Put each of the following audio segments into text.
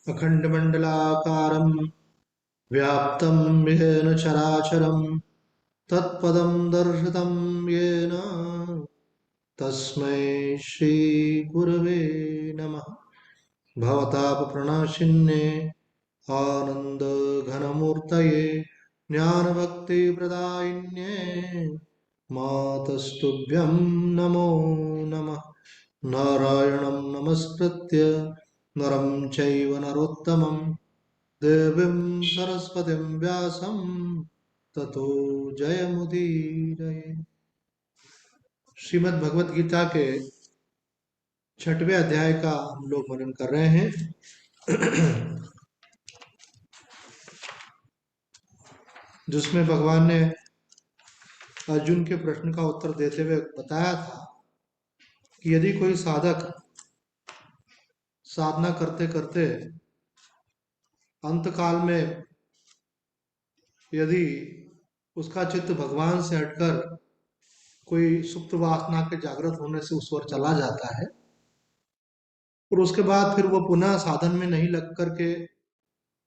अखण्डमण्डलाकारं व्याप्तं येन चराचरं तत्पदं दर्शितं येन तस्मै श्रीगुरवे नमः। भवतापप्रणाशिन्ये आनन्दघनमूर्तये ज्ञानभक्तिप्रदायिन्ये मातस्तुभ्यं नमो नमः। नारायणं नमस्कृत्य नरं चैव नरोत्तमं देवीं सरस्वतीं व्यासं ततो जयमुदीरये। श्रीमद् भगवत गीता के 6वें अध्याय का हम लोग मनन कर रहे हैं। जिसमें भगवान ने अर्जुन के प्रश्न का उत्तर देते हुए बताया था कि यदि कोई साधक साधना करते करते अंतकाल में यदि उसका चित्त भगवान से हटकर कोई सुप्त वासना के जागृत होने से उस ओर चला जाता है और उसके बाद फिर वो पुनः साधन में नहीं लग करके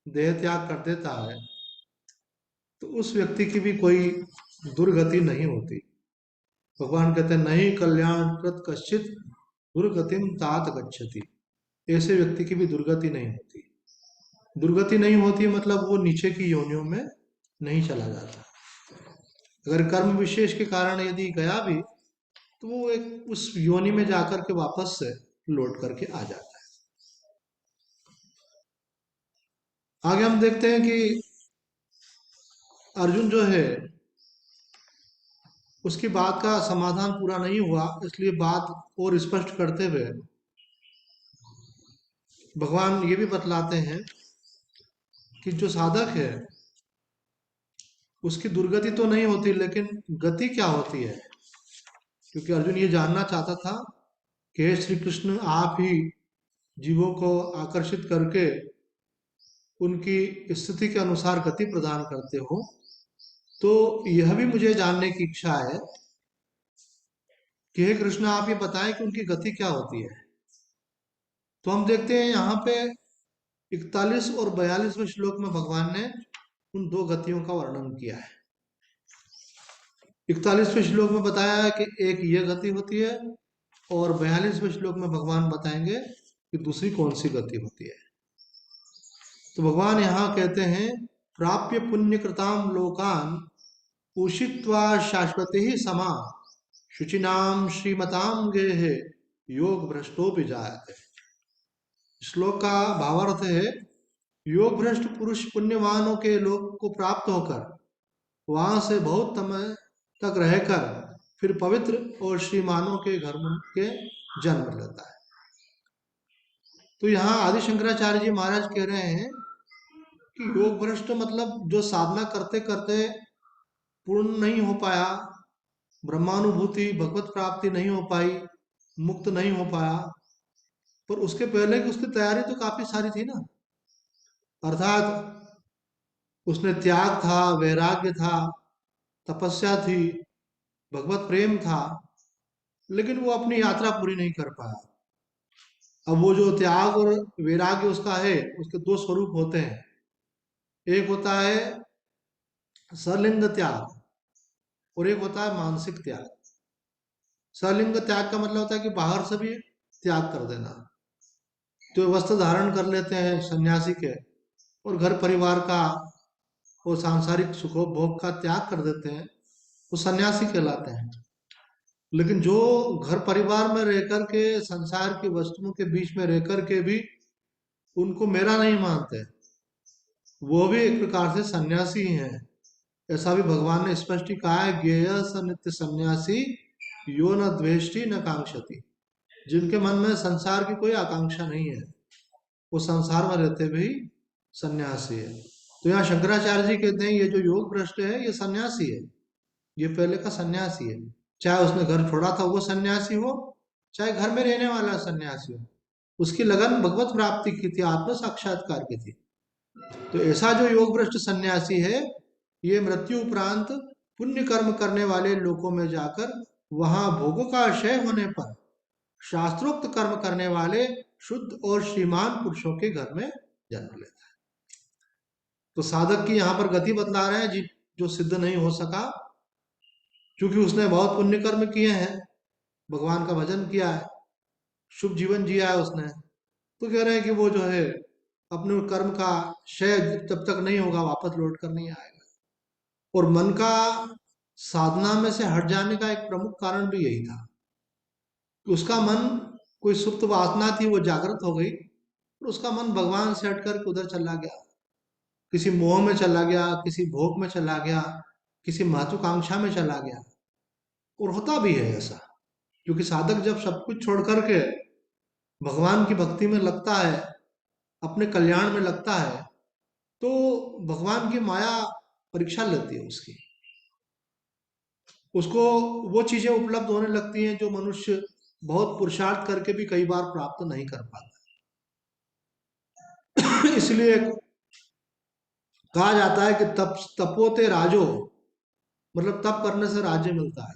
देह त्याग कर देता है, तो उस व्यक्ति की भी कोई दुर्गति नहीं होती। भगवान कहते हैं नहीं कल्याण कृत कश्चित दुर्गतिम तात गच्छति। ऐसे व्यक्ति की भी दुर्गति नहीं होती। दुर्गति नहीं होती मतलब वो नीचे की योनियों में नहीं चला जाता। अगर कर्म विशेष के कारण यदि गया भी तो वो एक उस योनि में जाकर के वापस से लौट करके आ जाता है। आगे हम देखते हैं कि अर्जुन जो है उसकी बात का समाधान पूरा नहीं हुआ, इसलिए बात और स्पष्ट करते हुए भगवान ये भी बतलाते हैं कि जो साधक है उसकी दुर्गति तो नहीं होती, लेकिन गति क्या होती है। क्योंकि अर्जुन ये जानना चाहता था कि हे श्री कृष्ण, आप ही जीवों को आकर्षित करके उनकी स्थिति के अनुसार गति प्रदान करते हो, तो यह भी मुझे जानने की इच्छा है कि हे कृष्ण, आप ये बताएं कि उनकी गति क्या होती है। तो हम देखते हैं यहाँ पे 41 और 42वें श्लोक में भगवान ने उन दो गतियों का वर्णन किया है। 41वें श्लोक में बताया है कि एक ये गति होती है और 42वें श्लोक में भगवान बताएंगे कि दूसरी कौन सी गति होती है। तो भगवान यहाँ कहते हैं प्राप्य पुण्य कृताम लोकान उषित्वा शाश्वती ही समा शुचिनाम श्रीमताम गेहे योग भ्रष्टोपि जायते। श्लोक का भावार्थ है योग भ्रष्ट पुरुष पुण्यवानों के लोक को प्राप्त होकर वहां से बहुत समय तक रहकर फिर पवित्र और श्रीमानों के घर के जन्म लेता है। तो यहाँ आदि शंकराचार्य जी महाराज कह रहे हैं कि योग भ्रष्ट मतलब जो साधना करते करते पूर्ण नहीं हो पाया, ब्रह्मानुभूति भगवत प्राप्ति नहीं हो पाई, मुक्त नहीं हो पाया, पर उसके पहले की उसकी तैयारी तो काफी सारी थी ना। अर्थात उसने त्याग था, वैराग्य था, तपस्या थी, भगवत प्रेम था, लेकिन वो अपनी यात्रा पूरी नहीं कर पाया। अब वो जो त्याग और वैराग्य उसका है, उसके दो स्वरूप होते हैं। एक होता है सलिंग त्याग और एक होता है मानसिक त्याग। सलिंग त्याग का मतलब होता है कि बाहर से भी त्याग कर देना। जो वस्त्र धारण कर लेते हैं सन्यासी के और घर परिवार का और सांसारिक सुखोपभोग का त्याग कर देते हैं, वो सन्यासी कहलाते हैं। लेकिन जो घर परिवार में रह कर के संसार की वस्तुओं के बीच में रह कर के भी उनको मेरा नहीं मानते, वो भी एक प्रकार से सन्यासी ही हैं। ऐसा भी भगवान ने स्पष्ट ही कहा है ज्ञेय स नित्य सन्यासी यो न द्वेष्टि न कांक्षति। जिनके मन में संसार की कोई आकांक्षा नहीं है वो संसार में रहते भी सन्यासी है। तो यहाँ शंकराचार्य जी कहते हैं ये जो योग भ्रष्ट है ये सन्यासी है, ये पहले का सन्यासी है। चाहे उसने घर छोड़ा था वो सन्यासी हो, चाहे घर में रहने वाला सन्यासी हो, उसकी लगन भगवत प्राप्ति की थी, आत्म साक्षात्कार की थी। तो ऐसा जो योग भ्रष्ट सन्यासी है ये मृत्यु उपरांत पुण्य कर्म करने वाले लोकों में जाकर वहां भोगों का क्षय होने पर शास्त्रोक्त कर्म करने वाले शुद्ध और श्रीमान पुरुषों के घर में जन्म लेता है। तो साधक की यहाँ पर गति बतला रहे हैं जो सिद्ध नहीं हो सका, क्योंकि उसने बहुत पुण्य कर्म किए हैं, भगवान का भजन किया है, शुभ जीवन जिया है उसने, तो कह रहे हैं कि वो जो है अपने कर्म का क्षय जब तक नहीं होगा वापस लौट कर नहीं आएगा। और मन का साधना में से हट जाने का एक प्रमुख कारण भी यही था कि उसका मन, कोई सुप्त वासना थी वो जागृत हो गई और उसका मन भगवान से हट कर उधर चला गया, किसी मोह में चला गया, किसी भोग में चला गया, किसी महत्वाकांक्षा में चला गया। और होता भी है ऐसा, क्योंकि साधक जब सब कुछ छोड़ करके भगवान की भक्ति में लगता है, अपने कल्याण में लगता है, तो भगवान की माया परीक्षा लेती है उसकी, उसको वो चीजें उपलब्ध होने लगती हैं जो मनुष्य बहुत पुरुषार्थ करके भी कई बार प्राप्त नहीं कर पाता। इसलिए कहा जाता है कि तपोते राजो, मतलब तप करने से राज्य मिलता है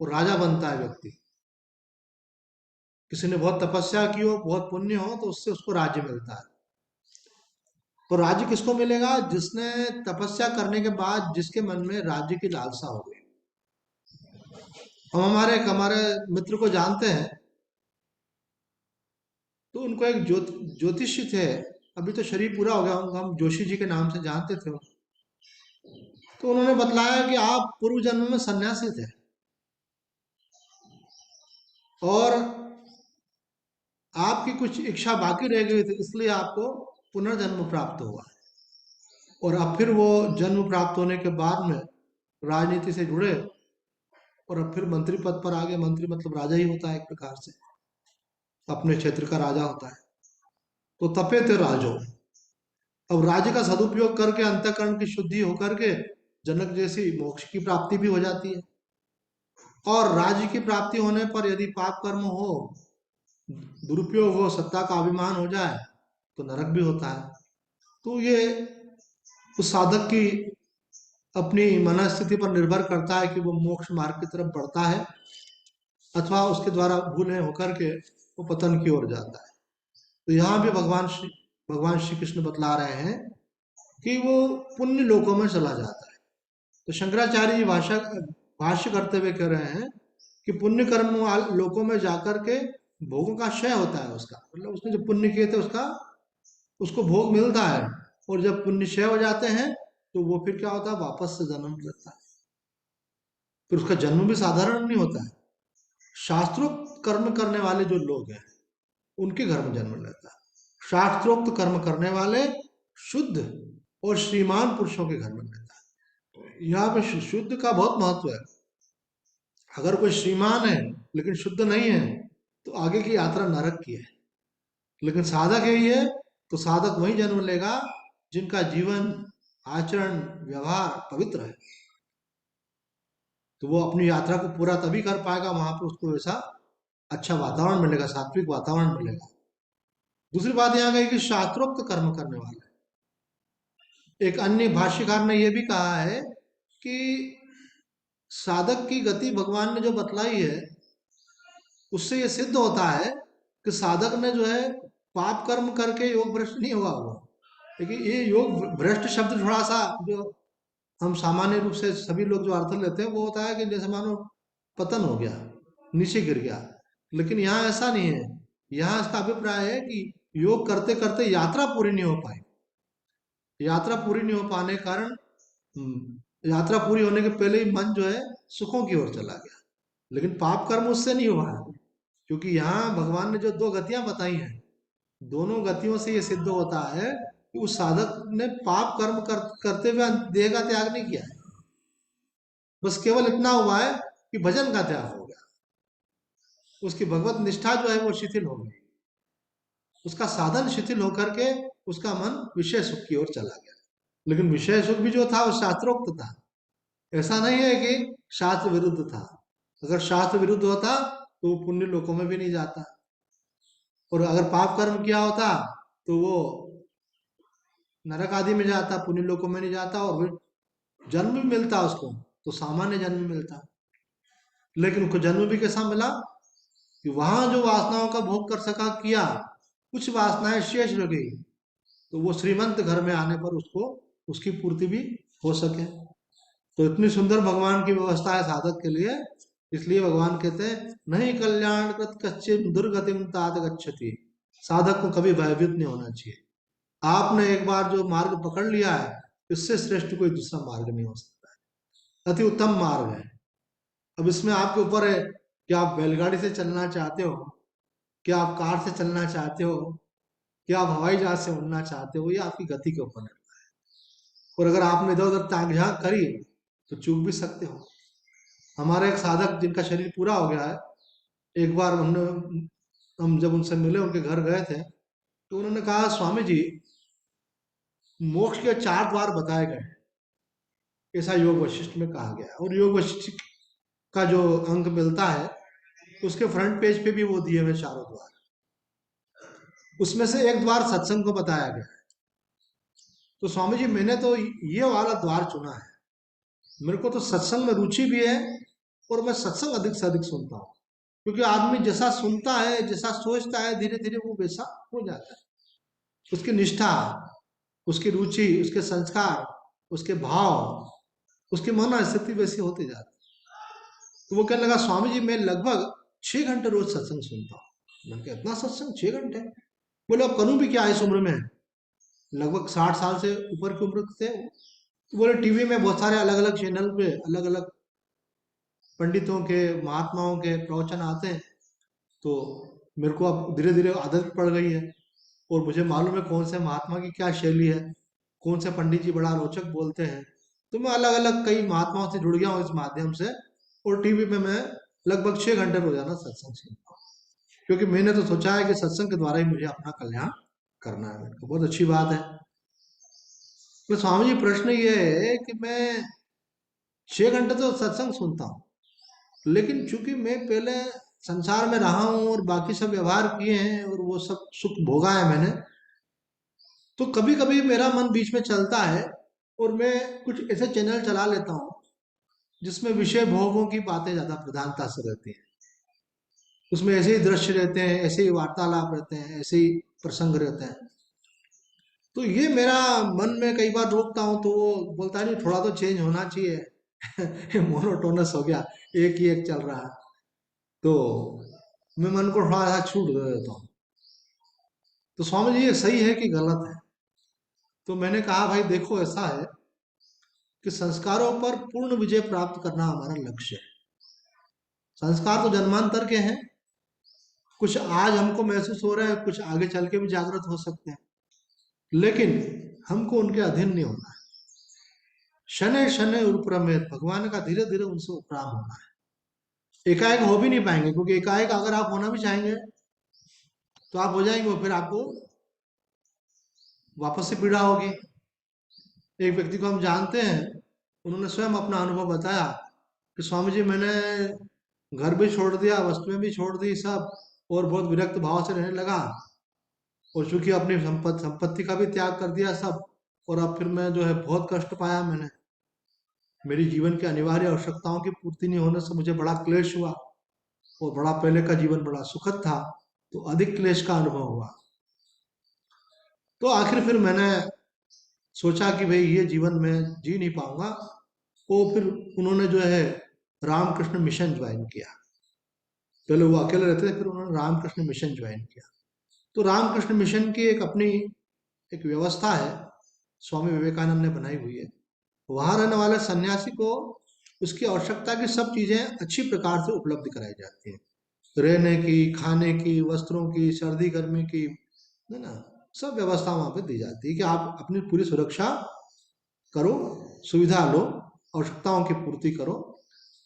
और राजा बनता है व्यक्ति। किसी ने बहुत तपस्या की हो, बहुत पुण्य हो, तो उससे उसको राज्य मिलता है। तो राज्य किसको मिलेगा? जिसने तपस्या करने के बाद जिसके मन में राज्य की लालसा हो गई। हम हमारे मित्र को जानते हैं, तो उनको एक ज्योतिषी थे, अभी तो शरीर पूरा हो गया उनका, हम जोशी जी के नाम से जानते थे। तो उन्होंने बतलाया कि आप पूर्व जन्म में सन्यासी थे और आपकी कुछ इच्छा बाकी रह गई थी, इसलिए आपको पुनर्जन्म प्राप्त हुआ। और अब फिर वो जन्म प्राप्त होने के बाद में राजनीति से जुड़े और अब फिर मंत्री पद पर आ गए। मंत्री मतलब राजा ही होता है एक प्रकार से, अपने क्षेत्र का राजा होता है। तो तपे थे राजो, अब राज्य का सदुपयोग करके अंतःकरण की शुद्धि होकर के जनक जैसी मोक्ष की प्राप्ति भी हो जाती है। और राज्य की प्राप्ति होने पर यदि पाप कर्म हो, दुरुपयोग हो, सत्ता का अभिमान हो जाए, तो नरक भी होता है। तो ये उस साधक की अपनी मनस्थिति पर निर्भर करता है कि वो मोक्ष मार्ग की तरफ बढ़ता है अथवा उसके द्वारा भूलें होकर के वो पतन की ओर जाता है। तो यहाँ भी भगवान श्री कृष्ण बतला रहे हैं कि वो पुण्य लोकों में चला जाता है। तो शंकराचार्य जी भाष्य करते हुए कह रहे हैं कि पुण्य कर्म लोकों में जाकर के भोगों का क्षय होता है उसका, मतलब उसने जो पुण्य किए थे उसका उसको भोग मिलता है। और जब पुण्य क्षय हो जाते हैं तो वो फिर क्या होता है, वापस से जन्म लेता है। फिर उसका जन्म भी साधारण नहीं होता है, शास्त्रोक्त कर्म करने वाले जो लोग हैं उनके घर में जन्म लेता है। शास्त्रोक्त कर्म करने वाले शुद्ध और श्रीमान पुरुषों के घर में लेता है। यहाँ पे शुद्ध का बहुत महत्व है। अगर कोई श्रीमान है लेकिन शुद्ध नहीं है तो आगे की यात्रा नरक की है। लेकिन साधक यही है तो साधक वही जन्म लेगा जिनका जीवन, आचरण, व्यवहार पवित्र है। तो वो अपनी यात्रा को पूरा तभी कर पाएगा, वहां पर उसको ऐसा अच्छा वातावरण मिलेगा, सात्विक वातावरण मिलेगा। दूसरी बात यहाँ गई कि शास्त्रोक्त कर्म करने वाले, एक अन्य भाष्यकार ने यह भी कहा है कि साधक की गति भगवान ने जो बतलाई है उससे ये सिद्ध होता है कि साधक ने जो है पाप कर्म करके योग भ्रष्ट नहीं हुआ वो। लेकिन ये योग भ्रष्ट शब्द थोड़ा सा जो हम सामान्य रूप से सभी लोग जो अर्थ लेते हैं वो होता है कि जैसे मानो पतन हो गया, नीचे गिर गया। लेकिन यहाँ ऐसा नहीं है। यहाँ इसका अभिप्राय है कि योग करते करते यात्रा पूरी नहीं हो पाई, यात्रा पूरी नहीं हो पाने के कारण यात्रा पूरी होने के पहले ही मन जो है सुखों की ओर चला गया। लेकिन पाप कर्म उससे नहीं हुआ है, क्योंकि यहाँ भगवान ने जो दो गतियां बताई हैं, दोनों गतियों से ये सिद्ध होता है कि उस साधक ने पाप कर्म करते हुए देह का त्याग नहीं किया है। बस केवल इतना हुआ है कि भजन का त्याग हो गया, उसकी भगवत निष्ठा जो है वो शिथिल हो गई, उसका साधन शिथिल होकर के उसका मन विषय सुख की ओर चला गया। लेकिन विषय सुख भी जो था वो शास्त्रोक्त था, ऐसा नहीं है कि शास्त्र विरुद्ध था। अगर शास्त्र विरुद्ध होता तो वो पुण्य लोकों में भी नहीं जाता, और अगर पाप कर्म किया होता तो वो नरक आदि में जाता, पुण्य लोकों में नहीं जाता, और फिर जन्म भी मिलता उसको तो सामान्य जन्म मिलता। लेकिन उसको जन्म भी कैसा मिला कि वहां जो वासनाओं का भोग कर सका किया, कुछ वासनाएं शेष रह गई, तो वो श्रीमंत घर में आने पर उसको उसकी पूर्ति भी हो सके। तो इतनी सुंदर भगवान की व्यवस्था है साधक के लिए, इसलिए भगवान कहते हैं नहीं कल्याण कृत कच्चिन दुर्गतिम तात गच्छति। साधक को कभी भयभीत नहीं होना चाहिए। आपने एक बार जो मार्ग पकड़ लिया है, इससे श्रेष्ठ कोई दूसरा मार्ग नहीं हो सकता है, अति उत्तम मार्ग है। अब इसमें आपके ऊपर है कि आप बैलगाड़ी से चलना चाहते हो, कि आप कार से चलना चाहते हो, कि आप हवाई जहाज से उड़ना चाहते हो, ये आपकी गति के ऊपर है। और अगर आपने इधर उधर ताक झांक करी तो चूक भी सकते हो। हमारे एक साधक जिनका शरीर पूरा हो गया है, एक बार हम जब उनसे मिले, उनके घर गए थे, तो उन्होंने कहा स्वामी जी, मोक्ष के 4 द्वार बताए गए हैं, ऐसा योग वशिष्ठ में कहा गया है। और योग वशिष्ठ का जो अंक मिलता है, उसके फ्रंट पेज पे भी वो दिए हुए चारों द्वार। उसमें से एक द्वार सत्संग को बताया गया है। तो स्वामी जी मैंने तो ये वाला द्वार चुना है, मेरे को तो सत्संग में रुचि भी है और मैं सत्संग अधिक से अधिक सुनता हूँ। क्योंकि आदमी जैसा सुनता है, जैसा सोचता है, धीरे धीरे वो वैसा हो जाता है। उसकी निष्ठा, उसकी रुचि, उसके संस्कार, उसके भाव, उसकी मन स्थिति वैसी होती जाती है। तो वो कहने लगा स्वामी जी मैं लगभग 6 घंटे रोज सत्संग सुनता हूँ। मैंने कहा इतना सत्संग 6 घंटे? बोले अब करूँ भी क्या इस उम्र में? लगभग 60 साल से ऊपर की उम्र थे। तो बोले टीवी में बहुत सारे अलग अलग चैनल पे अलग अलग पंडितों के, महात्माओं के प्रवचन आते हैं, तो मेरे को अब धीरे धीरे आदत पड़ गई है और मुझे मालूम है कौन से महात्मा की क्या शैली है, कौन से पंडित जी बड़ा रोचक बोलते हैं। तो मैं अलग अलग कई महात्माओं से जुड़ गया हूँ इस माध्यम से, और टीवी पे मैं लगभग 6 घंटे रोजाना सत्संग सुनता हूँ। क्योंकि मैंने तो सोचा है कि सत्संग के द्वारा ही मुझे अपना कल्याण करना है। मैंने कहा, बहुत अच्छी बात है। तो स्वामी जी प्रश्न ये है कि मैं 6 घंटे तो सत्संग सुनता हूँ, लेकिन चूंकि मैं पहले संसार में रहा हूँ और बाकी सब व्यवहार किए हैं और वो सब सुख भोगा है मैंने, तो कभी कभी मेरा मन बीच में चलता है और मैं कुछ ऐसे चैनल चला लेता हूँ जिसमें विषय भोगों की बातें ज्यादा प्रधानता से रहती हैं। उसमें ऐसे ही दृश्य रहते हैं, ऐसे ही वार्तालाप रहते हैं, ऐसे ही प्रसंग रहते हैं। तो ये मेरा मन में कई बार रोकता हूँ तो वो बोलता है नहीं थोड़ा तो चेंज होना चाहिए। मोनोटोनस हो गया, एक ही एक चल रहा है। तो मैं मन को थोड़ा सा छूट दे देता हूँ। तो स्वामी जी ये सही है कि गलत है? तो मैंने कहा भाई देखो ऐसा है कि संस्कारों पर पूर्ण विजय प्राप्त करना हमारा लक्ष्य है। संस्कार तो जन्मांतर के हैं, कुछ आज हमको महसूस हो रहा है, कुछ आगे चल के भी जागृत हो सकते हैं, लेकिन हमको उनके अधीन नहीं होना है। शनै शनै उपरमेत, भगवान का धीरे धीरे उनसे उपराम होना है। एकाएक हो भी नहीं पाएंगे, क्योंकि एकाएक अगर आप होना भी चाहेंगे तो आप हो जाएंगे और फिर आपको वापस से पीड़ा होगी। एक व्यक्ति को हम जानते हैं, उन्होंने स्वयं अपना अनुभव बताया कि स्वामी जी मैंने घर भी छोड़ दिया, वस्तुएं भी छोड़ दी सब, और बहुत विरक्त भाव से रहने लगा, और चूंकि अपनी संपत्ति का भी त्याग कर दिया सब, और अब फिर मैं जो है बहुत कष्ट पाया मैंने। मेरी जीवन की अनिवार्य आवश्यकताओं की पूर्ति नहीं होने से मुझे बड़ा क्लेश हुआ, और बड़ा पहले का जीवन बड़ा सुखद था, तो अधिक क्लेश का अनुभव हुआ। तो आखिर फिर मैंने सोचा कि भाई ये जीवन में जी नहीं पाऊंगा। वो फिर उन्होंने जो है रामकृष्ण मिशन ज्वाइन किया। पहले वो अकेले रहते थे, फिर उन्होंने रामकृष्ण मिशन ज्वाइन किया। तो रामकृष्ण मिशन की एक अपनी एक व्यवस्था है, स्वामी विवेकानंद ने बनाई हुई है। वहां रहने वाले सन्यासी को उसकी आवश्यकता की सब चीजें अच्छी प्रकार से उपलब्ध कराई जाती हैं। रहने की, खाने की, वस्त्रों की, सर्दी गर्मी की, है ना, सब व्यवस्था वहां पे दी जाती है कि आप अपनी पूरी सुरक्षा करो, सुविधा लो, आवश्यकताओं की पूर्ति करो,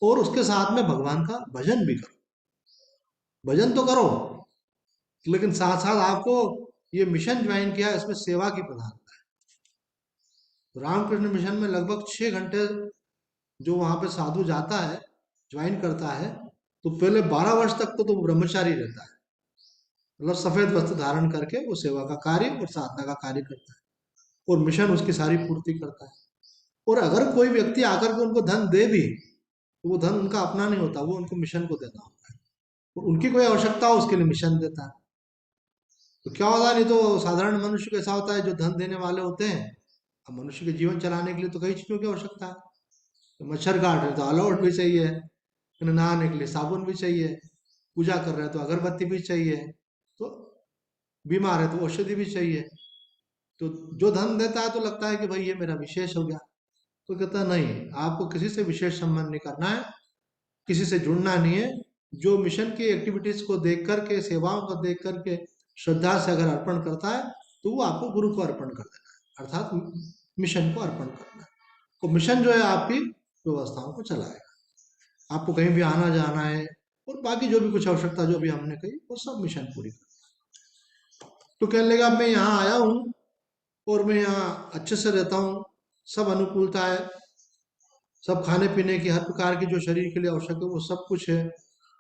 और उसके साथ में भगवान का भजन भी करो। भजन तो करो, लेकिन साथ साथ आपको ये मिशन ज्वाइन किया, इसमें सेवा की प्रधानता है। तो रामकृष्ण मिशन में लगभग 6 घंटे जो वहां पे साधु जाता है, ज्वाइन करता है, तो पहले 12 वर्ष तक तो वो ब्रह्मचारी रहता है, मतलब सफेद वस्त्र धारण करके वो सेवा का कार्य और साधना का कार्य करता है, और मिशन उसकी सारी पूर्ति करता है। और अगर कोई व्यक्ति आकर के उनको धन दे भी, तो वो धन उनका अपना नहीं होता, वो उनको मिशन को देना होता है, और उनकी कोई आवश्यकता हो उसके लिए मिशन देता है। तो क्या होता है, नहीं तो साधारण मनुष्य कैसा होता है जो धन देने वाले होते हैं, अब मनुष्य के जीवन चलाने के लिए तो कई चीजों की आवश्यकता है। तो मच्छर काट रहे तो अलाउट भी चाहिए, नहाने के लिए साबुन भी चाहिए, पूजा कर रहे हैं तो अगरबत्ती भी चाहिए, तो बीमार है तो औषधि भी चाहिए। तो जो धन देता है तो लगता है कि भाई ये मेरा विशेष हो गया। तो कहता है नहीं, आपको किसी से विशेष संबंध नहीं करना है, किसी से जुड़ना नहीं है। जो मिशन की एक्टिविटीज को देख करके, सेवाओं को देख करके श्रद्धा से अगर अर्पण करता है, तो वो आपको गुरु को अर्पण कर देना है, अर्थात मिशन को अर्पण करना है। तो मिशन जो है आपकी व्यवस्थाओं को चलाएगा। आपको कहीं भी आना जाना है और बाकी जो भी कुछ आवश्यकता जो भी हमने कही, वो सब मिशन पूरी कर। तो कहने लगा मैं यहाँ आया हूँ और मैं यहाँ अच्छे से रहता हूँ, सब अनुकूलता है, सब खाने पीने की हर प्रकार की जो शरीर के लिए आवश्यक है वो सब कुछ है,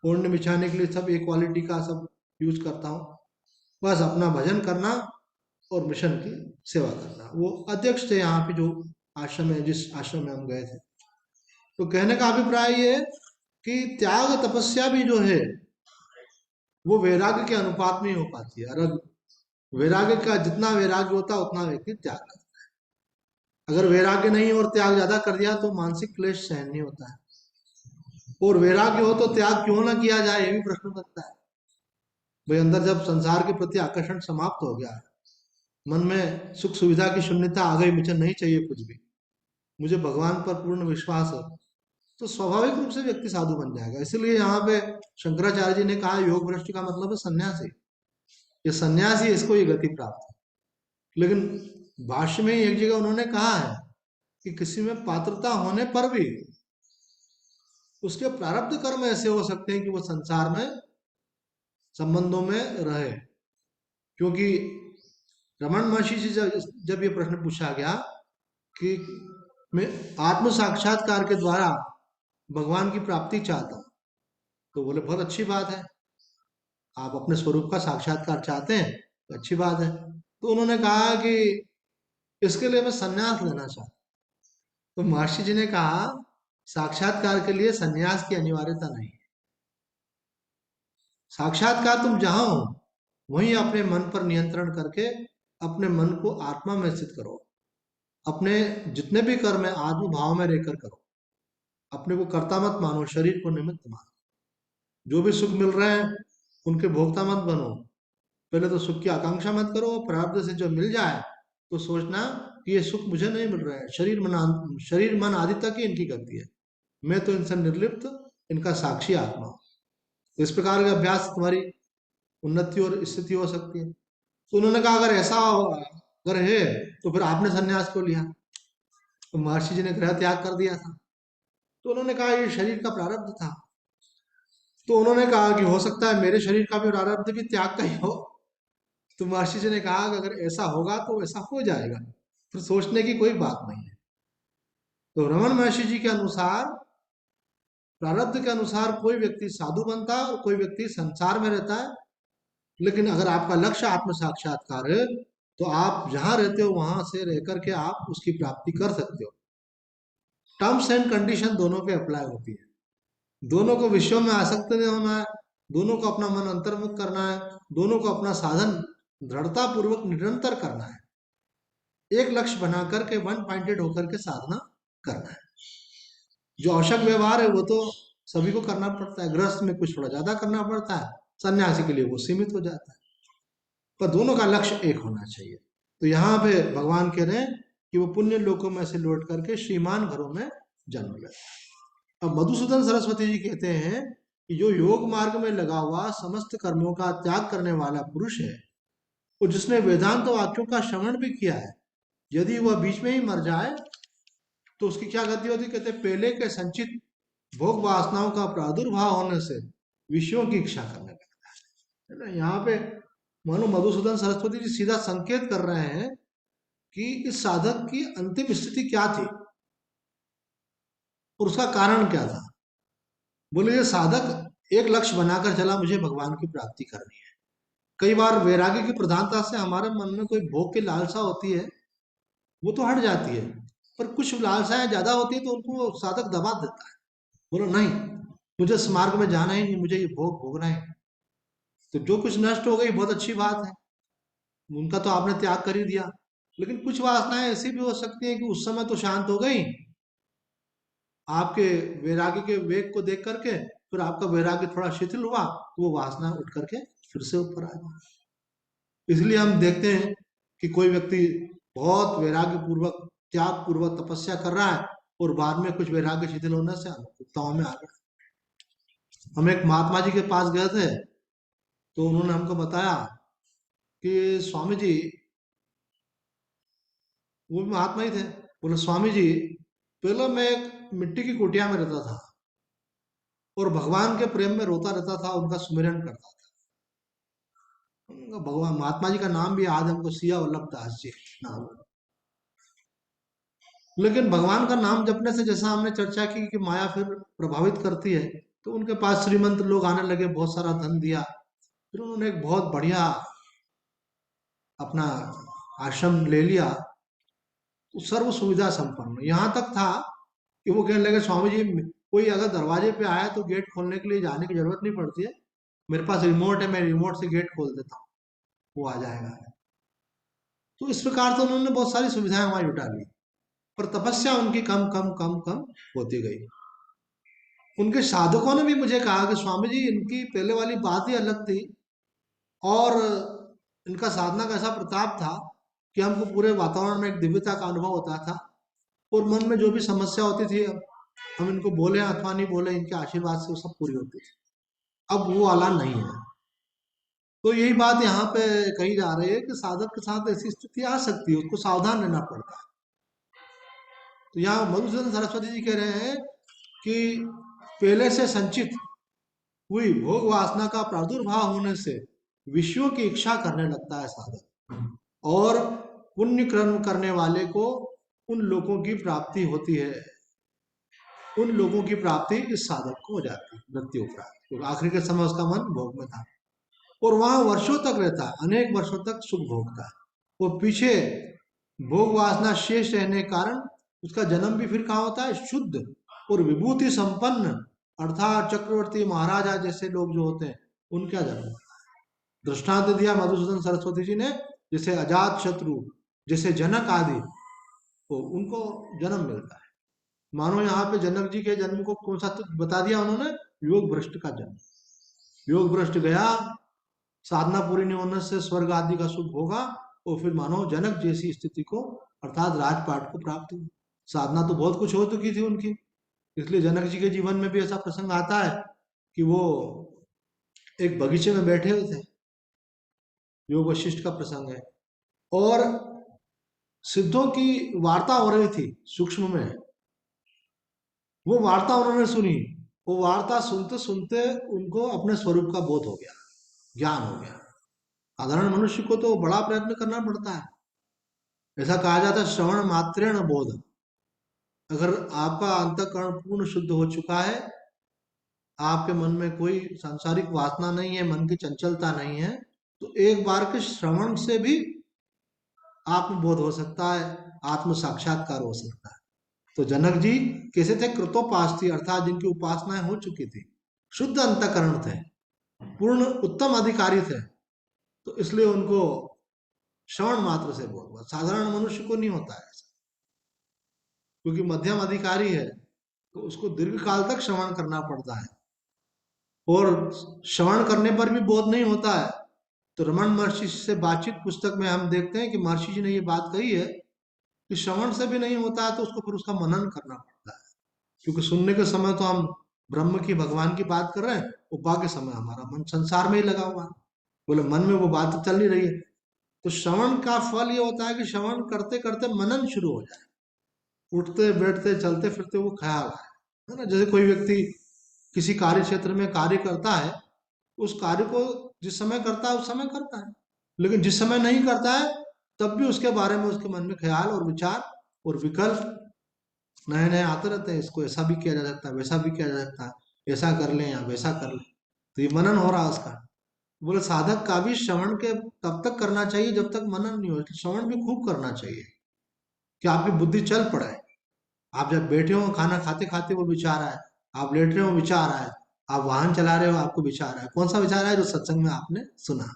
ओढ़ने बिछाने के लिए सब एक क्वालिटी का सब यूज करता हूँ। बस अपना भजन करना और मिशन की सेवा करना। वो अध्यक्ष थे यहाँ पे जो आश्रम है, जिस आश्रम में हम गए थे। तो कहने का अभिप्राय ये है कि त्याग तपस्या भी जो है वो वैराग्य के अनुपात में ही हो पाती है। और वैराग्य का जितना वैराग्य होता है उतना व्यक्ति त्याग करता है। अगर वैराग्य नहीं और त्याग ज्यादा कर दिया तो मानसिक क्लेश सहन नहीं होता है। और वैराग्य हो तो त्याग क्यों ना किया जाए, ये भी प्रश्न बनता है। भाई अंदर जब संसार के प्रति आकर्षण समाप्त हो गया, मन में सुख सुविधा की शून्यता आ गई, मुझे नहीं चाहिए कुछ भी, मुझे भगवान पर पूर्ण विश्वास है, तो स्वाभाविक रूप से व्यक्ति साधु बन जाएगा। इसलिए यहाँ पे शंकराचार्य जी ने कहा योग भ्रष्ट का मतलब है सन्यासी। ये सन्यासी, इसको ये गति प्राप्त है। लेकिन भाष्य में ही एक जगह उन्होंने कहा है कि किसी में पात्रता होने पर भी उसके प्रारब्ध कर्म ऐसे हो सकते हैं कि वो संसार में संबंधों में रहे। क्योंकि रमन महर्षि जी जब ये प्रश्न पूछा गया कि मैं आत्म साक्षात्कार के द्वारा भगवान की प्राप्ति चाहता हूँ, तो बोले बहुत अच्छी बात है, आप अपने स्वरूप का साक्षात्कार चाहते हैं तो अच्छी बात है। तो उन्होंने कहा कि इसके लिए मैं संन्यास लेना चाहता हूँ। तो महर्षि जी ने कहा साक्षात्कार के लिए संन्यास की अनिवार्यता नहीं है। साक्षात्कार तुम जहां हो वहीं अपने मन पर नियंत्रण करके अपने मन को आत्मा में स्थित करो। अपने जितने भी कर्म है आत्म भाव में रहकर करो। अपने को कर्ता मत मानो, शरीर को निमित्त मानो। जो भी सुख मिल रहे हैं उनके भोक्ता मत बनो। पहले तो सुख की आकांक्षा मत करो, प्रारब्ध से जो मिल जाए तो सोचना कि ये सुख मुझे नहीं मिल रहा है, शरीर मन आदि तक ही इनकी गति है, मैं तो इनसे निर्लिप्त, इनका साक्षी आत्मा हूं। तो इस प्रकार का अभ्यास तुम्हारी उन्नति और स्थिति हो सकती है। तो उन्होंने कहा अगर ऐसा अगर है तो फिर आपने संन्यास क्यों लिया? तो महर्षि जी ने गृह त्याग कर दिया था। तो उन्होंने कहा ये शरीर का प्रारब्ध था। तो उन्होंने कहा कि हो सकता है मेरे शरीर का भी प्रारब्ध भी त्याग का ही हो। तो महर्षि जी ने कहा कि अगर ऐसा होगा तो ऐसा हो जाएगा, फिर सोचने की कोई बात नहीं है। तो रमन महर्षि जी के अनुसार प्रारब्ध के अनुसार कोई व्यक्ति साधु बनता है और कोई व्यक्ति संसार में रहता है। लेकिन अगर आपका लक्ष्य आत्म साक्षात्कार है तो आप जहां रहते हो वहां से रह करके आप उसकी प्राप्ति कर सकते हो। टर्म्स एंड कंडीशन दोनों पे अप्लाई होती है। दोनों को विषयों में आसक्त नहीं होना है, दोनों को अपना मन अंतर्मुख करना है, दोनों को अपना साधन दृढ़ता पूर्वक निरंतर करना है। एक लक्ष्य बना करके वन पॉइंटेड होकर के साधना करना है। जो आवश्यक व्यवहार है वो तो सभी को करना पड़ता है, गृहस्थ में कुछ थोड़ा ज्यादा करना पड़ता है, सन्यासी के लिए वो सीमित हो जाता है, पर दोनों का लक्ष्य एक होना चाहिए। तो यहाँ पे भगवान कह रहे हैं कि वो पुण्य लोकों में से लौट करके श्रीमान घरों में जन्म ले। अब मधुसूदन सरस्वती जी कहते हैं कि जो योग मार्ग में लगा हुआ समस्त कर्मों का त्याग करने वाला पुरुष है, और जिसने वेदांत वाक्यों का श्रवण भी किया है, यदि वह बीच में ही मर जाए तो उसकी क्या गति होती? कहते पहले के संचित भोग वासनाओं का प्रादुर्भाव होने से विषयों की इच्छा करने लगता है ना। यहाँ पे मानो मधुसूदन सरस्वती जी सीधा संकेत कर रहे हैं कि इस साधक की अंतिम स्थिति क्या थी और उसका कारण क्या था। बोले ये साधक एक लक्ष्य बनाकर चला, मुझे भगवान की प्राप्ति करनी है। कई बार वैराग्य की प्रधानता से हमारे मन में कोई भोग की लालसा होती है, वो तो हट जाती है, पर कुछ लालसाएं ज्यादा होती है तो उनको साधक दबा देता है। बोलो नहीं, मुझे इस मार्ग में जाना ही नहीं, मुझे ये भोग भोगना है। तो जो कुछ नष्ट हो गई बहुत अच्छी बात है, उनका तो आपने त्याग कर ही दिया। लेकिन कुछ वासनाएं ऐसी भी हो सकती हैं कि उस समय तो शांत हो गई, आपके वैराग्य के वेग को देख करके फिर आपका वैराग्य थोड़ा शिथिल हुआ तो वो वासना उठ करके फिर से ऊपर आ गई। इसलिए हम देखते हैं कि कोई व्यक्ति बहुत वैराग्य पूर्वक, त्याग पूर्वक तपस्या कर रहा है और बाद में कुछ वैराग्य शिथिल होने से अनुकूलताओं में आ गया। हम एक महात्मा जी के पास गए थे, तो उन्होंने हमको बताया कि स्वामी जी, वो भी महात्मा ही थे, बोले स्वामी जी, पहले मैं एक मिट्टी की कुटिया में रहता था और भगवान के प्रेम में रोता रहता था, उनका सुमिरन करता था। उनका भगवान महात्मा जी का नाम भी याद है हमको, सिया वल्लभ दास जी नाम। लेकिन भगवान का नाम जपने से, जैसा हमने चर्चा की कि माया फिर प्रभावित करती है, तो उनके पास श्रीमंत लोग आने लगे, बहुत सारा धन दिया, फिर उन्होंने एक बहुत बढ़िया अपना आश्रम ले लिया, तो सर्व सुविधा संपन्न। यहाँ तक था कि वो कहने लगे स्वामी जी, कोई अगर दरवाजे पे आया तो गेट खोलने के लिए जाने की जरूरत नहीं पड़ती है, मेरे पास रिमोट है, मैं रिमोट से गेट खोल देता हूँ, वो आ जाएगा। तो इस प्रकार से उन्होंने बहुत सारी सुविधाएं हमारी जुटा ली, पर तपस्या उनकी कम कम कम कम होती गई। उनके साधकों ने भी मुझे कहा कि स्वामी जी, इनकी पहले वाली बात ही अलग थी, और इनका साधना का ऐसा प्रताप था कि हमको पूरे वातावरण में एक दिव्यता का अनुभव होता था, और मन में जो भी समस्या होती थी, हम इनको बोले अथवा नहीं बोले, इनके आशीर्वाद से वो सब पूरी होती थी। अब वो वाला नहीं है। तो यही बात यहाँ पे कही जा रही है कि साधक के साथ ऐसी स्थिति आ सकती है, उसको सावधान रहना पड़ता है। तो यहाँ मधुसूदन सरस्वती जी कह रहे हैं कि पहले से संचित हुई भोग वासना का प्रादुर्भाव होने से विषयों की इच्छा करने लगता है साधक, और पुण्य कर्म करने वाले को उन लोगों की प्राप्ति होती है, उन लोगों की प्राप्ति इस साधक को हो जाती है, मृत्यु प्राप्ति, क्योंकि आखिरी के समय उसका मन भोग में था और वहां वर्षों तक रहता है, अनेक वर्षों तक सुख भोगता है। वो पीछे भोग वासना शेष रहने के कारण उसका जन्म भी फिर कहाँ होता है, शुद्ध और विभूति संपन्न, अर्थात चक्रवर्ती महाराजा जैसे लोग जो होते हैं उनका जन्म। दृष्टांत दिया मधुसूदन सरस्वती जी ने, जैसे अजात शत्रु, जैसे जनक आदि, तो उनको जन्म मिलता है। मानो यहाँ पे जनक जी के जन्म को कौन सा बता दिया उन्होंने, योग भ्रष्ट का जन्म। योग भ्रष्ट गया, साधना पूरी नहीं होने से स्वर्ग आदि का सुख होगा, और फिर मानो जनक जैसी स्थिति को, अर्थात राजपाट को प्राप्त हुई। साधना तो बहुत कुछ हो चुकी थी उनकी, इसलिए जनक जी के जीवन में भी ऐसा प्रसंग आता है कि वो एक बगीचे में बैठे हुए थे, योग वशिष्ठ का प्रसंग है, और सिद्धों की वार्ता हो रही थी सूक्ष्म में, वो वार्ता उन्होंने सुनी। वो वार्ता सुनते सुनते उनको अपने स्वरूप का बोध हो गया, ज्ञान हो गया। साधारण मनुष्य को तो बड़ा प्रयत्न करना पड़ता है। ऐसा कहा जाता है श्रवण मात्रेण बोध। अगर आपका अंतःकरण पूर्ण शुद्ध हो चुका है, आपके मन में कोई सांसारिक वासना नहीं है, मन की चंचलता नहीं है, तो एक बार के श्रवण से भी आत्मबोध हो सकता है, आत्म साक्षात्कार हो सकता है। तो जनक जी कैसे थे, कृतोपास थी, अर्थात जिनकी उपासनाएं हो चुकी थी, शुद्ध अंतःकरण थे, पूर्ण उत्तम अधिकारी थे, तो इसलिए उनको श्रवण मात्र से बोध हुआ। साधारण मनुष्य को नहीं होता है ऐसा, क्योंकि मध्यम अधिकारी है तो उसको दीर्घ काल तक श्रवण करना पड़ता है, और श्रवण करने पर भी बोध नहीं होता है। तो रमन महर्षि से बातचीत पुस्तक में हम देखते हैं कि महर्षि जी ने ये बात कही है कि श्रवण से भी नहीं होता है तो उसको फिर उसका मनन करना पड़ता है, क्योंकि सुनने के समय तो हम ब्रह्म की, भगवान की बात कर रहे हैं, और बाकी समय हमारा मन संसार में ही लगा हुआ है, बोले मन में वो बात चल नहीं रही है। तो श्रवण का फल ये होता है कि श्रवण करते करते मनन शुरू हो जाए, उठते बैठते चलते फिरते वो ख्याल है ना। जैसे कोई व्यक्ति किसी कार्य क्षेत्र में कार्य करता है, उस कार्य को जिस समय करता है उस समय करता है, लेकिन जिस समय नहीं करता है तब भी उसके बारे में उसके मन में ख्याल और विचार और विकल्प नए नए आते रहते हैं, इसको ऐसा भी किया जा सकता है, वैसा भी किया जा सकता है, ऐसा कर लें या वैसा कर लें। तो ये मनन हो रहा है उसका। बोले साधक का भी श्रवण के तब तक करना चाहिए जब तक मनन नहीं हो, श्रवण भी खूब करना चाहिए कि आपकी बुद्धि चल पड़े। आप जब बैठे हो खाना खाते खाते वो विचार आए, आप लेट रहे हो विचार आए, आप वाहन चला रहे हो आपको विचार आए, कौन सा विचार आए, जो सत्संग में आपने सुना,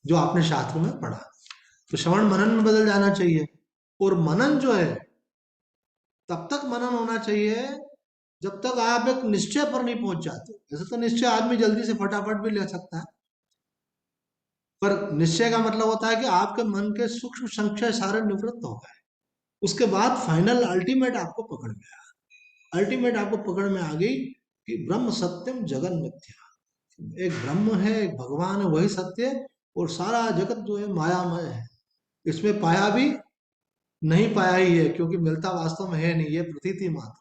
जो आपने शास्त्र में पढ़ा। तो श्रवण मनन में बदल जाना चाहिए। और मनन जो है, तब तक मनन होना चाहिए जब तक आप एक निश्चय पर नहीं पहुंच जाते। ऐसे तो निश्चय आदमी जल्दी से फटाफट भी ले सकता है, पर निश्चय का मतलब होता है कि आपके मन के सूक्ष्म संशय सारे निवृत्त हो गए, उसके बाद फाइनल अल्टीमेट आपको पकड़ में आया। अल्टीमेट आपको पकड़ में आ गई कि ब्रह्म सत्यम जगन मिथ्या, एक ब्रह्म है, एक भगवान है, वही सत्य है, और सारा जगत जो है मायामय है। इसमें पाया भी नहीं पाया ही है, क्योंकि मिलता वास्तव में है नहीं, ये प्रतीति मात्र है।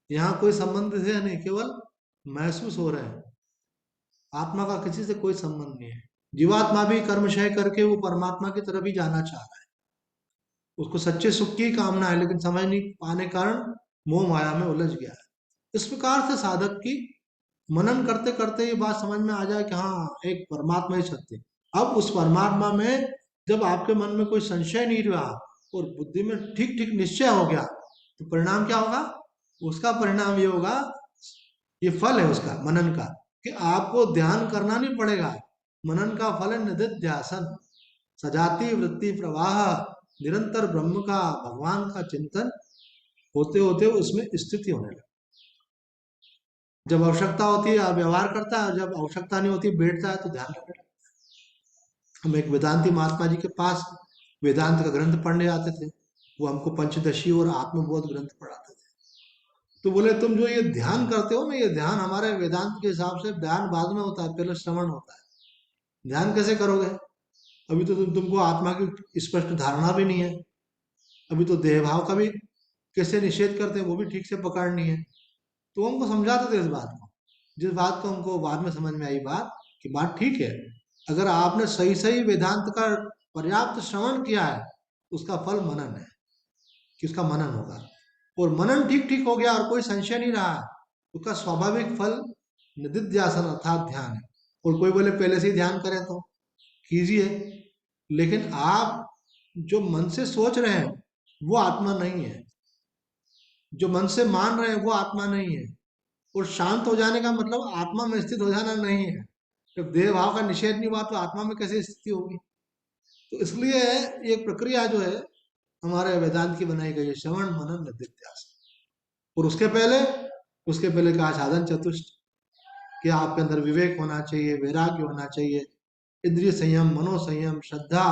यहाँ कोई संबंध है नहीं, केवल महसूस हो रहे हैं। आत्मा का किसी से कोई संबंध नहीं है। जीवात्मा भी कर्मशय करके वो परमात्मा की तरफ ही जाना चाह रहा है, उसको सच्चे सुख की कामना है, लेकिन समझ नहीं पाने के कारण मोह माया में उलझ गया है। इस प्रकार से साधक की मनन करते करते ये बात समझ में आ जाए कि हाँ, एक परमात्मा ही सत्य है। अब उस परमात्मा में जब आपके मन में कोई संशय नहीं रहा और बुद्धि में ठीक ठीक निश्चय हो गया, तो परिणाम क्या होगा? उसका परिणाम ये होगा, ये फल है उसका मनन का, कि आपको ध्यान करना नहीं पड़ेगा। मनन का फल है निधिध्यासन, सजाती वृत्ति प्रवाह, निरंतर ब्रह्म का, भगवान का चिंतन होते होते उसमें स्थिति होने लगे। जब आवश्यकता होती है व्यवहार करता है, जब आवश्यकता नहीं होती बैठता है तो ध्यान रखने लगता है। हम एक वेदांती महात्मा जी के पास वेदांत का ग्रंथ पढ़ने जाते थे, वो हमको पंचदशी और आत्मबोध ग्रंथ पढ़ाते थे। तो बोले, तुम जो ये ध्यान करते हो ना, ये ध्यान हमारे वेदांत के हिसाब से ध्यान बाद में होता है, पहले श्रवण होता है। ध्यान कैसे करोगे? अभी तो तुमको आत्मा की स्पष्ट धारणा भी नहीं है, अभी तो देह भाव का भी कैसे निषेध करते हैं वो भी ठीक से पकड़नी है। तो हमको समझाते थे इस बात को, जिस बात को हमको बाद में समझ में आई बात, कि बात ठीक है, अगर आपने सही सही वेदांत का पर्याप्त श्रवण किया है, उसका फल मनन है, कि उसका मनन होगा। और मनन ठीक ठीक हो गया और कोई संशय नहीं रहा, उसका स्वाभाविक फल निधिध्यासन अर्थात ध्यान है। और कोई बोले पहले से ही ध्यान करें तो कीजिए, लेकिन आप जो मन से सोच रहे हैं वो आत्मा नहीं है, जो मन से मान रहे हैं वो आत्मा नहीं है। और शांत हो जाने का मतलब आत्मा में स्थित हो जाना नहीं है। जब देह भाव का निषेध नहीं हुआ तो आत्मा में कैसे स्थिति होगी? तो इसलिए ये प्रक्रिया जो है हमारे वेदांत की बनाई गई है, श्रवण मनन निधिध्यासन। और उसके पहले कहा साधन चतुष्ट, कि आपके अंदर विवेक होना चाहिए, वैराग्य होना चाहिए, इंद्रिय संयम, मनोसंयम, श्रद्धा,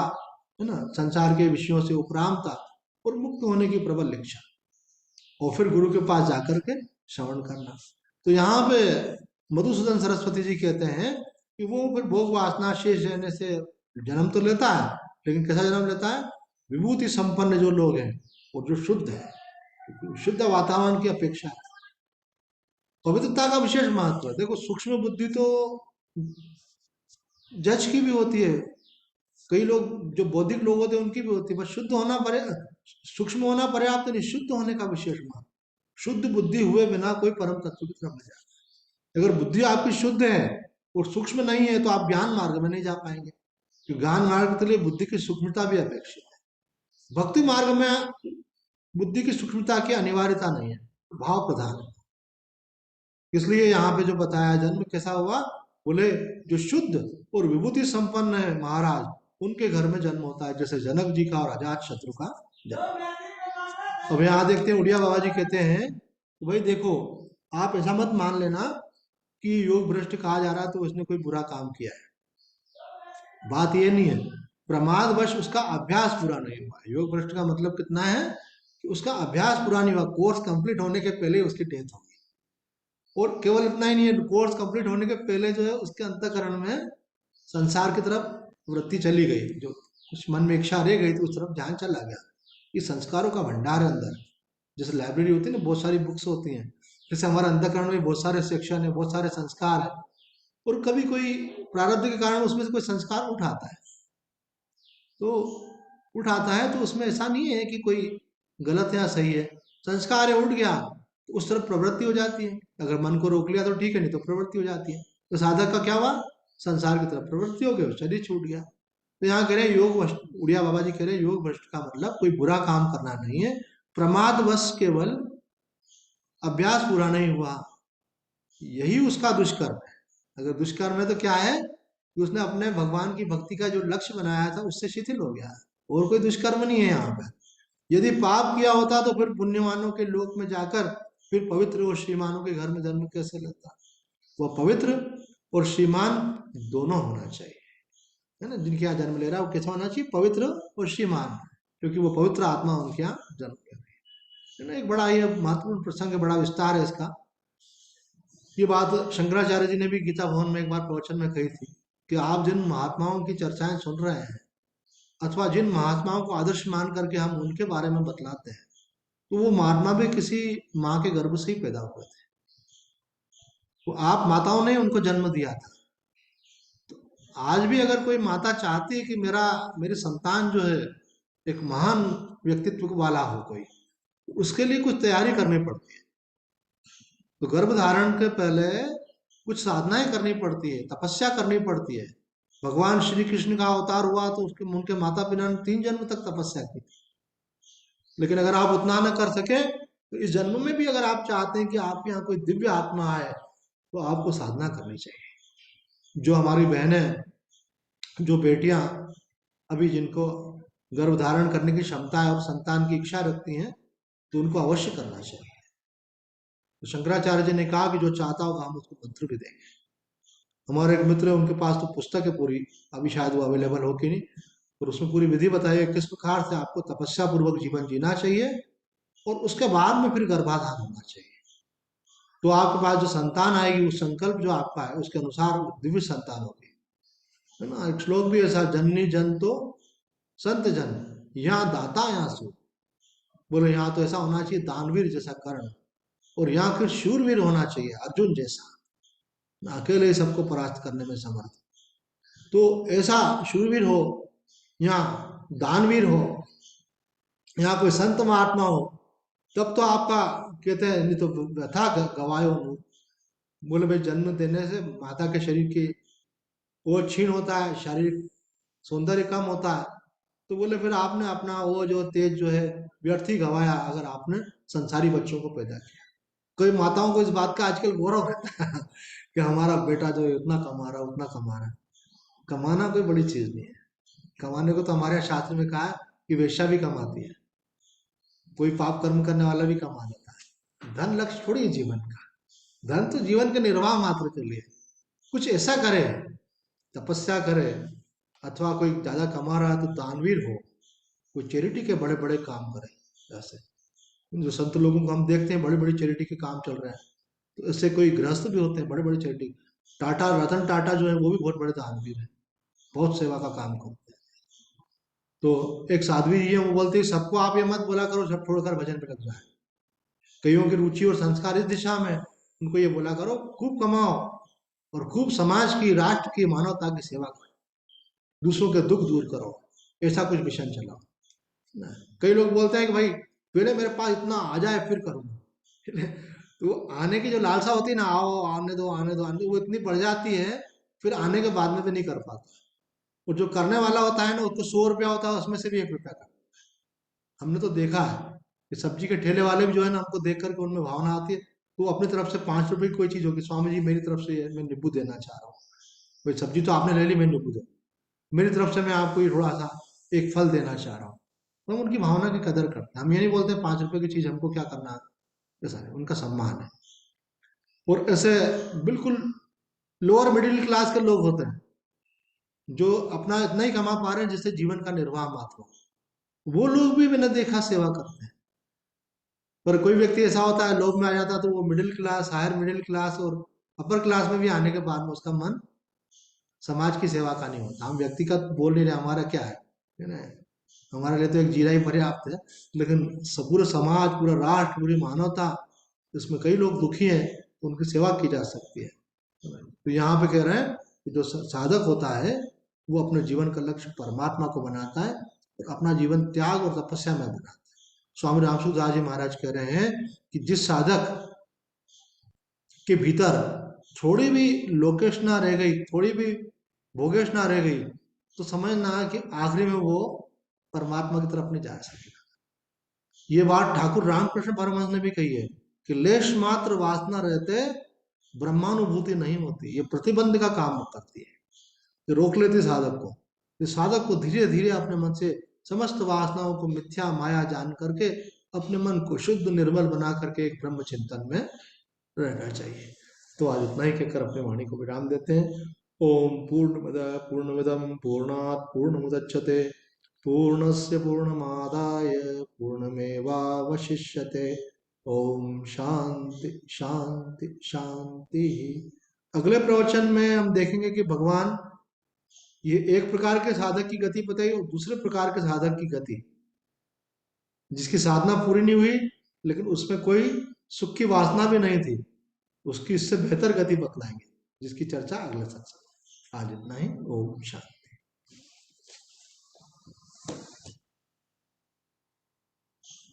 है ना, संसार के विषयों से उपरामता, और मुक्त होने की प्रबल इच्छा, और फिर गुरु के पास जाकर के श्रवण करना। तो यहाँ पे मधुसूदन सरस्वती जी कहते हैं कि वो फिर भोग वासना शेष रहने से जन्म तो लेता है, लेकिन कैसा जन्म लेता है? विभूति संपन्न जो लोग हैं, वो जो शुद्ध है, शुद्ध वातावरण की अपेक्षा है। पवित्रता का विशेष महत्व है। देखो, सूक्ष्म बुद्धि तो जज की भी होती है, कई लोग जो बौद्धिक लोग होते हैं उनकी भी होती है, पर शुद्ध होना सूक्ष्म होना पर्याप्त नहीं, शुद्ध होने का विशेष महत्व। शुद्ध बुद्धि हुए बिना कोई परम तत्व की तरफ नहीं जाता। अगर बुद्धि आपकी शुद्ध है और सूक्ष्म नहीं है तो आप ज्ञान मार्ग में नहीं जा पाएंगे, क्योंकि ज्ञान मार्ग के लिए बुद्धि की सूक्ष्मता भी अपेक्षित है। भक्ति मार्ग में बुद्धि की सूक्ष्मता की अनिवार्यता नहीं है, भाव प्रधान है। इसलिए यहाँ पे जो बताया जन्म कैसा हुआ, बोले जो शुद्ध और विभूति संपन्न है महाराज, उनके घर में जन्म होता है, जैसे जनक जी का और अजात शत्रु का जन्म। अब यहाँ देखते हैं, उड़िया बाबा जी कहते हैं, भाई देखो, आप ऐसा मत मान लेना कि योग भ्रष्ट कहा जा रहा है तो उसने कोई बुरा काम किया है। बात ये नहीं है, प्रमादवश उसका अभ्यास पूरा नहीं हुआ। योग भ्रष्ट का मतलब कितना है कि उसका अभ्यास पूरा नहीं हुआ, कोर्स कंप्लीट होने के पहले उसकी डेथ होगी। और केवल इतना ही नहीं है, कोर्स कंप्लीट होने के पहले जो है उसके अंतःकरण में संसार की तरफ वृत्ति चली गई, जो कुछ मन में इच्छा रह गई तो उस तरफ ध्यान चला गया। ये संस्कारों का भंडार है अंदर, जैसे लाइब्रेरी होती है ना, बहुत सारी बुक्स होती हैं, जैसे हमारे अंतःकरण में बहुत सारे सेक्शन है, बहुत सारे संस्कार है, और कभी कोई प्रारब्ध के कारण उसमें से कोई संस्कार उठाता है, तो उठाता है तो उसमें ऐसा नहीं है कि कोई गलत या सही है, संस्कार है, उठ गया तो उस तरफ प्रवृत्ति हो जाती है। अगर मन को रोक लिया तो ठीक है, नहीं तो प्रवृत्ति हो जाती है। तो साधक का क्या हुआ? संसार की तरफ प्रवृत्ति हो गई, शरीर छूट गया। तो यहाँ कह रहे हैं योग भ्रष्ट, उड़िया बाबा जी कह रहे हैं योग भ्रष्ट का मतलब कोई बुरा काम करना नहीं है, प्रमादवश केवल अभ्यास पूरा नहीं हुआ, यही उसका दुष्कर्म है। अगर दुष्कर्म है तो क्या है? कि उसने अपने भगवान की भक्ति का जो लक्ष्य बनाया था उससे शिथिल हो गया। और कोई दुष्कर्म नहीं है यहाँ पर। यदि पाप किया होता तो फिर पुण्यवानों के लोक में जाकर फिर पवित्र और श्रीमानों के घर में जन्म कैसे लेता। वह पवित्र और श्रीमान दोनों होना चाहिए, है ना। जिनके यहाँ जन्म ले रहा है वो कैसा होना चाहिए, पवित्र और श्रीमान, क्योंकि वो पवित्र आत्मा उनके यहाँ जन्म ले रही है ना। एक बड़ा ये महत्वपूर्ण प्रसंग है, बड़ा विस्तार है इसका। ये बात शंकराचार्य जी ने भी गीता भवन में एक बार प्रवचन में कही थी कि आप जिन महात्माओं की चर्चाएं सुन रहे हैं अथवा जिन महात्माओं को आदर्श मान करके हम उनके बारे में बतलाते हैं, तो वो महात्मा भी किसी माँ के गर्भ से ही पैदा हुए थे। तो आप माताओं ने उनको जन्म दिया था। आज भी अगर कोई माता चाहती है कि मेरी संतान जो है एक महान व्यक्तित्व वाला हो कोई, उसके लिए कुछ तैयारी करनी पड़ती है। तो गर्भ धारण के पहले कुछ साधनाएं करनी पड़ती है, तपस्या करनी पड़ती है। भगवान श्री कृष्ण का अवतार हुआ तो उनके माता पिता ने 3 जन्म तक तपस्या की। लेकिन अगर आप उतना न कर सके तो इस जन्म में भी अगर आप चाहते हैं कि आपके यहाँ कोई दिव्य आत्मा आए तो आपको साधना करनी चाहिए। जो हमारी बहनें, जो बेटियां अभी जिनको गर्भ धारण करने की क्षमता है और संतान की इच्छा रखती हैं, तो उनको अवश्य करना चाहिए। तो शंकराचार्य जी ने कहा कि जो चाहता होगा हम उसको मंत्र भी देंगे। हमारे एक मित्र है, उनके पास तो पुस्तक है पूरी, अभी शायद वो अवेलेबल हो कि नहीं, और उसमें पूरी विधि बताई है किस प्रकार से आपको तपस्या पूर्वक जीवन जीना चाहिए और उसके बाद में फिर गर्भाधान होना चाहिए। तो आपके पास जो संतान आएगी, उस संकल्प जो आपका है उसके अनुसार दिव्य संतान होगी, है ना। एक श्लोक भी ऐसा, जननी जन तो संत जन, यहाँ दाता यहाँ सो। बोले यहाँ तो ऐसा होना चाहिए दानवीर जैसा कर्ण, और यहाँ फिर शूरवीर होना चाहिए अर्जुन जैसा, अकेले ही सबको परास्त करने में समर्थ। तो ऐसा शूरवीर हो, यहाँ दानवीर हो, यहाँ कोई संत महात्मा हो, तब तो आपका कहते हैं नहीं तो व्यथा गवायो नु। बोले भाई जन्म देने से माता के शरीर की वो क्षीण होता है, शारीरिक सौंदर्य कम होता है। तो बोले फिर आपने अपना वो जो तेज जो है व्यर्थ ही गवाया अगर आपने संसारी बच्चों को पैदा किया। कई माताओं को इस बात का आजकल गौरव रहता है कि हमारा बेटा जो है उतना कमा रहा है उतना कमा रहा है। कमाना कोई बड़ी चीज नहीं है। कमाने को तो हमारे शास्त्र में कहा है कि वेश्या भी कमाती है, कोई पाप कर्म करने वाला भी कमा लेता है। धन लक्ष्य थोड़ी है जीवन का। धन तो जीवन के निर्वाह मात्र के लिए। कुछ ऐसा करे, तपस्या करे, अथवा कोई ज्यादा कमा रहा है तो दानवीर हो, कोई चैरिटी के बड़े बड़े काम करे। जैसे जो संत लोगों को हम देखते हैं बड़ी बड़ी चैरिटी के काम चल रहे हैं, तो इससे कोई गृहस्थ भी होते हैं बड़े बड़े चैरिटी। टाटा, रतन टाटा जो है वो भी बहुत बड़े दानवीर हैं, बहुत सेवा का काम करते हैं। तो एक साध्वी जी है, वो बोलती है सबको आप ये मत बोला करो सब छोड़कर भजन पे लग जाए। कईयों की रुचि और संस्कार इस दिशा में, उनको ये बोला करो खूब कमाओ और खूब समाज की, राष्ट्र की, मानवता की सेवा करो, दूसरों के दुख दूर करो, ऐसा कुछ मिशन चलाओ ना। कई लोग बोलते हैं कि भाई पहले मेरे पास इतना आ जाए फिर करूंगा तो आने की जो लालसा होती है ना, आओ आने दो आने दो आने दो, वो इतनी बढ़ जाती है फिर आने के बाद में भी नहीं कर पाता। और जो करने वाला होता है ना, उसको 100 रुपया होता है उसमें से भी 1 रुपया का। हमने तो देखा है कि सब्जी के ठेले वाले भी जो है ना, हमको देख करके उनमें भावना आती है, तो वो अपनी तरफ से 5 रुपए की कोई चीज होगी, स्वामी जी मेरी तरफ से ये मैं नींबू देना चाह रहा हूँ। भाई सब्जी तो आपने ले ली, मैं नींबू दे, मेरी तरफ से मैं आपको ये थोड़ा सा एक फल देना चाह रहा हूँ। तो हम उनकी भावना की कदर करते हैं। हम ये नहीं बोलते 5 रुपए की चीज हमको क्या करना है, ऐसा नहीं, उनका सम्मान है। और ऐसे बिल्कुल लोअर मिडिल क्लास के लोग होते हैं जो अपना इतना ही कमा पा रहे हैं जिससे जीवन का निर्वाह मात्र हो, वो लोग भी मैंने देखा सेवा करते हैं। पर कोई व्यक्ति ऐसा होता है लोभ में आ जाता है, तो वो middle class, higher middle class और अपर क्लास में भी आने के बाद में उसका मन समाज की सेवा का नहीं होता। हम व्यक्तिगत बोल नहीं रहे, हमारा क्या है ना, हमारे लिए तो एक जीरा ही पर्याप्त है। लेकिन पूरा समाज, पूरा राष्ट्र, पूरी मानवता, इसमें कई लोग दुखी हैं तो उनकी सेवा की जा सकती है। तो यहाँ पे कह रहे हैं कि जो साधक होता है वो अपने जीवन का लक्ष्य परमात्मा को बनाता है और अपना जीवन त्याग और तपस्या में बनाता है। स्वामी रामसूदास जी महाराज कह रहे हैं कि जिस साधक के भीतर थोड़ी भी लोकेश ना रह गई, थोड़ी भी भोगेश ना रह गई, तो समझना कि आखिरी में वो परमात्मा की तरफ नहीं जा सकेगा। ये बात ठाकुर रामकृष्ण परमहंस ने भी कही है कि लेश मात्र वासना रहते ब्रह्मानुभूति नहीं होती, ये प्रतिबंध का काम करती है। जो रोक लेती साधक को। इस साधक को धीरे धीरे अपने मन से समस्त वासनाओं को मिथ्या माया जान करके अपने मन को शुद्ध निर्मल बना करके एक ब्रह्म चिंतन में रहना चाहिए। तो आज इतना ही कहकर अपने वाणी को विराम देते हैं। ओम पूर्णमद पूर्णमिदम पूर्णात् पूर्णमुदच्यते पूर्णस्य पूर्णमादाय पूर्णमेवावशिष्यते। ओम शांति शांति शांति। अगले प्रवचन में हम देखेंगे कि भगवान ये एक प्रकार के साधक की गति बताई और दूसरे प्रकार के साधक की गति, जिसकी साधना पूरी नहीं हुई लेकिन उसमें कोई सुख की वासना भी नहीं थी, उसकी इससे बेहतर गति बतलाएंगे, जिसकी चर्चा अगले सत्संग में। आज इतना ही। ओम शांति।